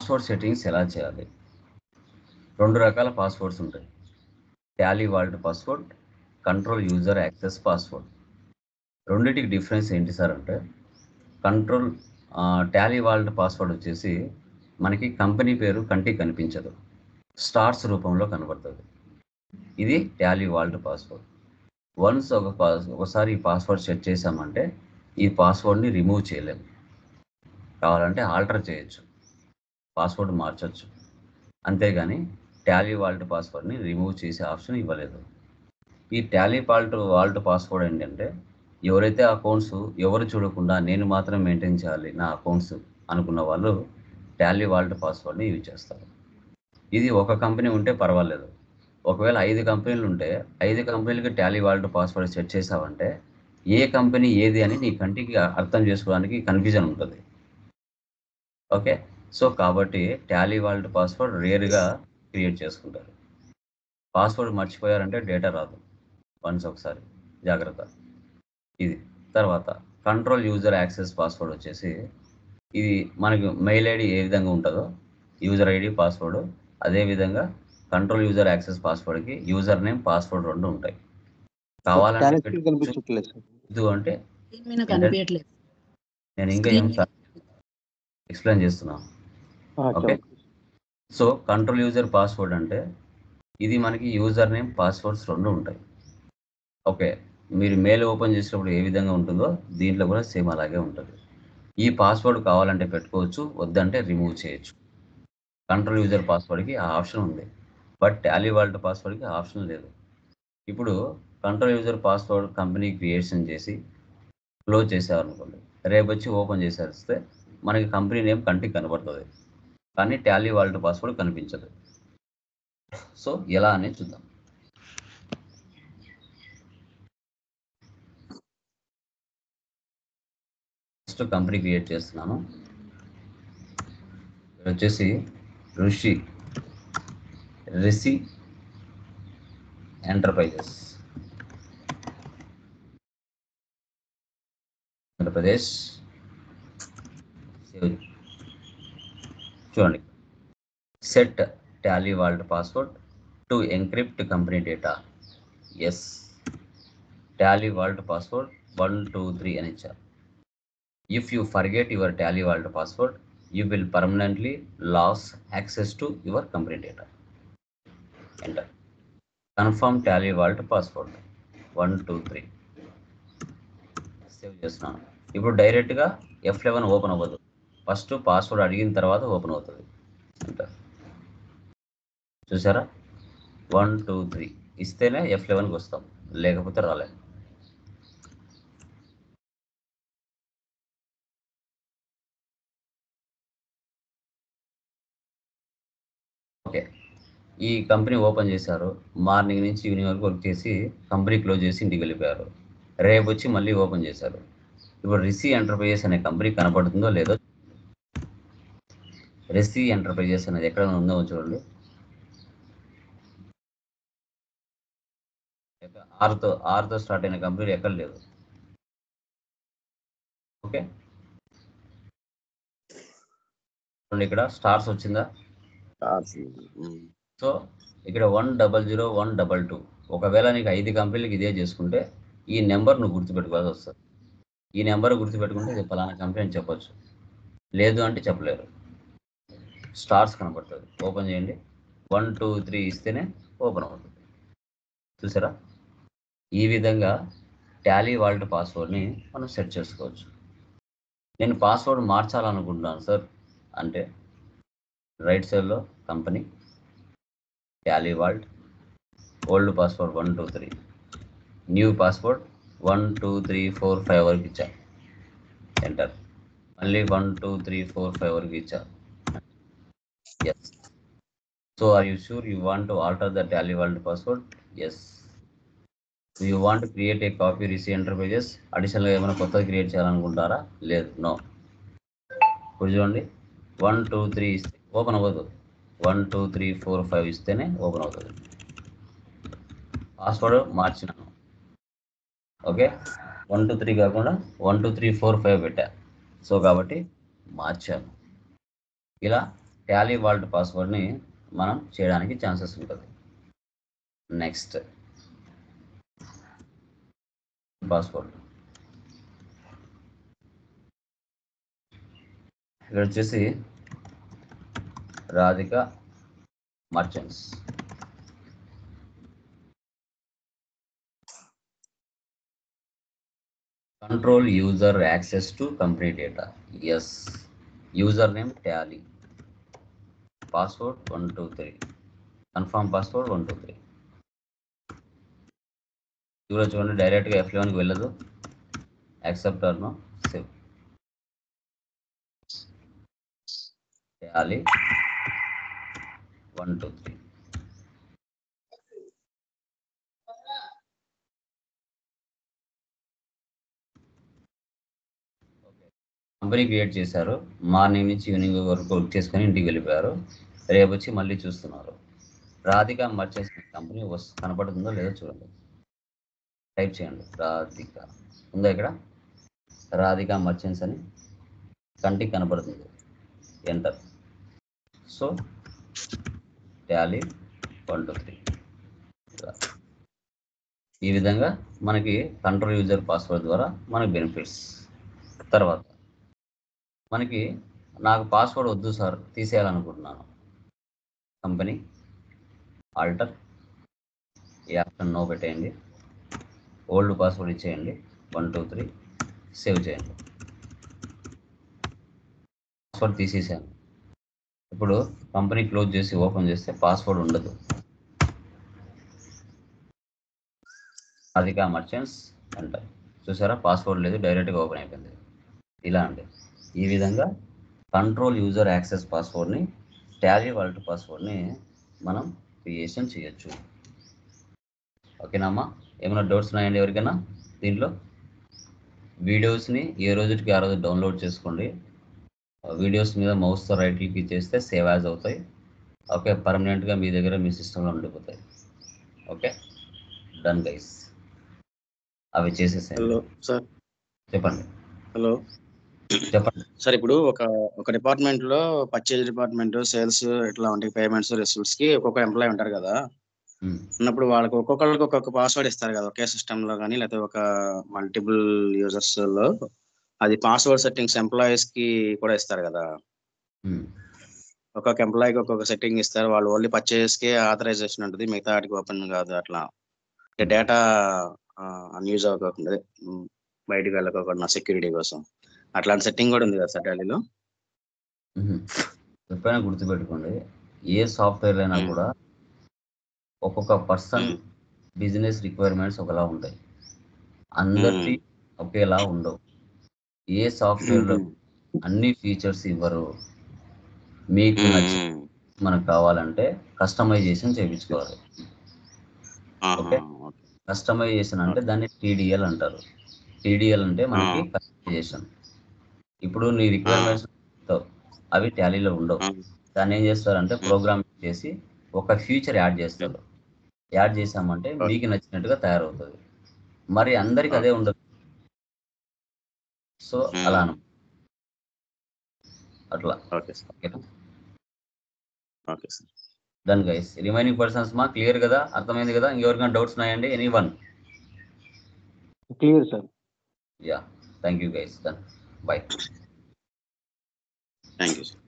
Password settings ఎలా చేయాలి? 2 రకాల పాస్వర్డ్స్ ఉంటాయి. Tally vault password, control user access password. రెండిటికి డిఫరెన్స్ ఏంటి సార్ అంటే, టాలీ వాల్ట్ పాస్వర్డ్ వచ్చేసి మనకి కంపెనీ పేరు కంటికి కనిపించదు, స్టార్స్ రూపంలో కనబడుతుంది. ఇది టాలీ వాల్ట్ పాస్వర్డ్. వన్స్ ఒకసారి ఈ పాస్వర్డ్ సెట్ చేసామంటే ఈ పాస్వర్డ్ని రిమూవ్ చేయలేము. కావాలంటే ఆల్టర్ చేయొచ్చు, పాస్వర్డ్ మార్చొచ్చు, అంతేగాని టాలీ వాల్ట్ పాస్వర్డ్ని రిమూవ్ చేసే ఆప్షన్ ఇవ్వలేదు. ఈ టాలీ వాల్ట్ పాస్వర్డ్ ఏంటంటే, ఎవరైతే అకౌంట్స్ ఎవరు చూడకుండా నేను మాత్రం మెయింటైన్ చేయాలి నా అకౌంట్స్ అనుకున్న వాళ్ళు టాలీ వాల్ట్ పాస్వర్డ్ని యూజ్ చేస్తారు. ఇది ఒక కంపెనీ ఉంటే పర్వాలేదు. ఒకవేళ 5 కంపెనీలు ఉంటే 5 కంపెనీలకి టాలీ వాల్ట్ పాస్వర్డ్ సెట్ చేసావంటే ఏ కంపెనీ ఏది అని నీ కంటికి అర్థం చేసుకోవడానికి కన్ఫ్యూజన్ ఉంటుంది. ఓకే, సో కాబట్టి టాలీ వాల్ట్ పాస్వర్డ్ రేర్గా క్రియేట్ చేసుకుంటారు. పాస్వర్డ్ మర్చిపోయారంటే డేటా రాదు. వన్స్ ఒకసారి జాగ్రత్త. ఇది తర్వాత కంట్రోల్ యూజర్ యాక్సెస్ పాస్వర్డ్ వచ్చేసి, ఇది మనకి మెయిల్ ఐడి ఏ విధంగా ఉంటుందో యూజర్ ఐడి పాస్వర్డ్, అదేవిధంగా కంట్రోల్ యూజర్ యాక్సెస్ పాస్వర్డ్కి యూజర్ నేమ్ పాస్వర్డ్ 2 ఉంటాయి. కావాలంటే అంటే నేను ఇంకా ఏం ఎక్స్ప్లెయిన్ చేస్తున్నాను. Okay, so control user password అంటే ఇది మనకి యూజర్ నేమ్ పాస్వర్డ్స్ 2 ఉంటాయి. ఓకే, మీరు మెయిల్ ఓపెన్ చేసినప్పుడు ఏ విధంగా ఉంటుందో దీంట్లో కూడా సేమ్ అలాగే ఉంటుంది. ఈ పాస్వర్డ్ కావాలంటే పెట్టుకోవచ్చు, వద్దంటే రిమూవ్ చేయొచ్చు. కంట్రోల్ యూజర్ పాస్వర్డ్కి ఆ ఆప్షన్ ఉంది, బట్ టాలీ వాల్ట్ పాస్వర్డ్కి ఆప్షన్ లేదు. ఇప్పుడు control user password company creation చేసి క్లోజ్ చేసేవారనుకోండి, రేపు వచ్చి ఓపెన్ చేసేస్తే మనకి కంపెనీ నేమ్ కంటికి కనబడుతుంది, కానీ టాలీ వాల్ట్ పాస్వర్డ్ కనిపించదు. సో ఎలా అనేది చూద్దాం. ఫస్ట్ కంపెనీ క్రియేట్ చేస్తున్నాను. ఇక్కడ వచ్చేసి రిషి ఎంటర్ప్రైజెస్ ఆంధ్రప్రదేశ్. చూడండి, set Tally vault password to encrypt company data. Yes, Tally vault password 1 2 3 అని ఇచ్చారు. If you forget your Tally vault password you will permanently lose access to your company data. Enter. Confirm tally vault password 1 2 3. Save చేస్తున్నాను. ఇప్పుడు డైరెక్ట్గా F11 open అవ్వదు, first password అడిగిన తర్వాత open అవుతుంది. Enter. చూసారా, 1 2 3 ఇస్తేనే F11కి వస్తాం, లేకపోతే రాలేదు. ఓకే, ఈ కంపెనీ ఓపెన్ చేశారు, మార్నింగ్ నుంచి ఈవినింగ్ వరకు వర్క్ చేసి కంపెనీ క్లోజ్ చేసి ఇంటికి వెళ్ళిపోయారు. రేపు వచ్చి మళ్ళీ ఓపెన్ చేశారు. ఇప్పుడు రిషి ఎంటర్ప్రైజెస్ అనే కంపెనీ కనపడుతుందో లేదో, రిషి ఎంటర్ప్రైజెస్ అనేది ఎక్కడ ఉందో చూడండి. ఆర్తో స్టార్ట్ అయిన కంపెనీ ఎక్కడ లేదు. ఓకే, ఇక్కడ స్టార్స్ వచ్చిందా? సో ఇక్కడ 100 122. ఒకవేళ నీకు 5 కంపెనీలకు ఇదే చేసుకుంటే ఈ నెంబర్ నువ్వు గుర్తుపెట్టుకోవాల్సి వస్తుంది. ఈ నెంబర్ గుర్తుపెట్టుకుంటే ఇది ఫలానా కంపెనీ అని చెప్పొచ్చు, లేదు అంటే చెప్పలేరు. స్టార్స్ కనపడుతుంది, ఓపెన్ చేయండి. 1 2 3 ఇస్తేనే ఓపెన్ అవుతుంది. చూసారా, ఈ విధంగా టాలీ వాల్ట్ పాస్వర్డ్ని మనం సెట్ చేసుకోవచ్చు. నేను పాస్వర్డ్ మార్చాలనుకుంటున్నాను సార్ అంటే, రైట్ సైడ్లో company, Tally vault, old password 1 2 3, new password 1 2 3 4 5 వరకు ఇచ్చా. ఎంటర్. మళ్ళీ 1 2 3 4 5 వరకు ఇచ్చా. Yes. So are you sure you want to alter the Tally vault password? Yes. You want create a copy Rishi enterprises, అడిషనల్గా ఏమైనా కొత్తగా క్రియేట్ చేయాలనుకుంటారా? లేదు, నో. ఇప్పుడు చూడండి, 1 2 3 ఇస్తే ఓపెన్ అవ్వదు, 1 2 3 4 5 ఇస్తేనే ఓపెన్ అవుతుంది. పాస్వర్డ్ మార్చినాను. ఓకే, 1 2 3 కాకుండా 1 2 3 4 5 పెట్టా. సో కాబట్టి మార్చాను. ఇలా టాలీ వాల్ట్ పాస్వర్డ్ని మనం చేయడానికి ఛాన్సెస్ ఉంటుంది. నెక్స్ట్ పాస్వర్డ్ ఇక్కడ వచ్చేసి Radhika merchants. Control user access to company data. Yes. User name Tally, password 123, confirm password 123. చూడొచ్చు చూడండి, డైరెక్ట్గా F11కి వెళ్ళదు. Accept or no, save. Tally 123. Company create చేశారు, మార్నింగ్ నుంచి ఈవినింగ్ వరకు వర్క్ చేసుకొని ఇంటికి వెళ్ళిపోయారు. రేపు వచ్చి మళ్ళీ చూస్తున్నారు. రాధిక మర్చెంట్స్ కంపెనీ కనపడుతుందో లేదో చూడండి. టైప్ చేయండి రాధిక, ఉందా ఇక్కడ రాధిక మర్చెంట్స్ అని కంటికి కనపడుతుంది. ఎంటర్. So Tally 123. ఈ విధంగా మనకి కంట్రోల్ యూజర్ పాస్వర్డ్ ద్వారా మనకి బెనిఫిట్స్. తర్వాత మనకి నాకు పాస్వర్డ్ వద్దు సార్, తీసేయాలనుకుంటున్నాను. కంపెనీ ఆల్టర్, ఈ ఆప్షన్ నో పెట్టేయండి. ఓల్డ్ పాస్వర్డ్ ఇచ్చేయండి 123, సేవ్ చేయండి. పాస్వర్డ్ తీసేసాను. ఇప్పుడు కంపెనీ క్లోజ్ చేసి ఓపెన్ చేస్తే పాస్వర్డ్ ఉండదు. రాధిక మర్చెంట్స్ అంటారు, చూసారా పాస్వర్డ్ లేదు, డైరెక్ట్గా ఓపెన్ అయిపోయింది. ఇలా అండి. ఈ విధంగా కంట్రోల్ యూజర్ యాక్సెస్ పాస్వర్డ్ని, టాలీ వాల్ట్ పాస్వర్డ్ని మనం క్రియేషన్ చేయొచ్చు. ఓకేనమ్మా? ఏమైనా డౌట్స్ ఉన్నాయండి ఎవరికైనా? దీంట్లో వీడియోస్ని ఏ రోజుకి ఆ రోజు డౌన్లోడ్ చేసుకోండి. వీడియోస్ మీద మౌస్తో రైట్ క్లిక్ చేస్తే సేవ్ యాజ్ అవుతాయి. ఓకే, పర్మనెంట్గా మీ దగ్గర మీ సిస్టంలో ఉండిపోతాయి. Okay, done guys. అవి చేసేసాయి. Hello sir. చెప్పండి. హలో చెప్పండి సార్. ఇప్పుడు ఒక డిపార్ట్మెంట్ లో పర్చేజ్ డిపార్ట్మెంట్, సేల్స్ ఇట్లా ఉంటాయి, పేమెంట్స్, రిసీట్స్ కి ఒక్కొక్క ఎంప్లాయీ ఉంటారు కదా. ఉన్నప్పుడు వాళ్ళకి ఒక్కొక్కరికి ఒక్కొక్క పాస్వర్డ్ ఇస్తారు కదా, ఒకే సిస్టమ్ లో కానీ లేకపోతే ఒక మల్టిపుల్ యూజర్స్ లో. అది పాస్వర్డ్ సెట్టింగ్స్ ఎంప్లాయీస్ కి కూడా ఇస్తారు కదా. ఒక్కొక్క ఎంప్లాయీకి ఒక్కొక్క సెట్టింగ్ ఇస్తారు. వాళ్ళు ఓన్లీ పర్చేజ్ కి ఆథరైజేషన్ ఉంటుంది, మిగతా వాటికి ఓపెన్ కాదు. అట్లా డేటా అన్యూజ్ అవ్వకుండా బయటకు వెళ్ళకోకుండా సెక్యూరిటీ కోసం అట్లాంటి సెట్టింగ్ కూడా ఉంది కదా సార్ టాలీలో? ఎప్పుడైనా గుర్తుపెట్టుకోండి, ఏ సాఫ్ట్వేర్ అయినా కూడా ఒక్కొక్క పర్సన్ బిజినెస్ రిక్వైర్మెంట్స్ ఒకలా ఉంటాయి, అందరికీ ఒకేలా ఉండవు. ఏ సాఫ్ట్వేర్లో అన్ని ఫీచర్స్ ఇవ్వరు. మీకు నచ్చి మనకు కావాలంటే కస్టమైజేషన్ చేయించుకోవాలి. ఓకే, కస్టమైజేషన్ అంటే దాన్ని TDL అంటారు. TDL అంటే మనకి కస్టమైజేషన్. ఇప్పుడు నీ రిక్వైర్మెంట్స్ అవి టాలీలో ఉండవు. దాన్ని ఏం చేస్తారంటే ప్రోగ్రామింగ్ చేసి ఒక ఫీచర్ యాడ్ చేస్తారు. యాడ్ చేసామంటే మీకు నచ్చినట్టుగా తయారవుతుంది. మరి అందరికి అదే ఉండదు. సో అలా అట్లా. Done guys. రిమైనింగ్ పర్సన్స్ మా క్లియర్ కదా, అర్థమైంది కదా? ఇంకెవరికైనా డౌట్స్ ఉన్నాయండి? Anyone? Clear sir. Yeah, thank you guys. Done, by. Thank you sir.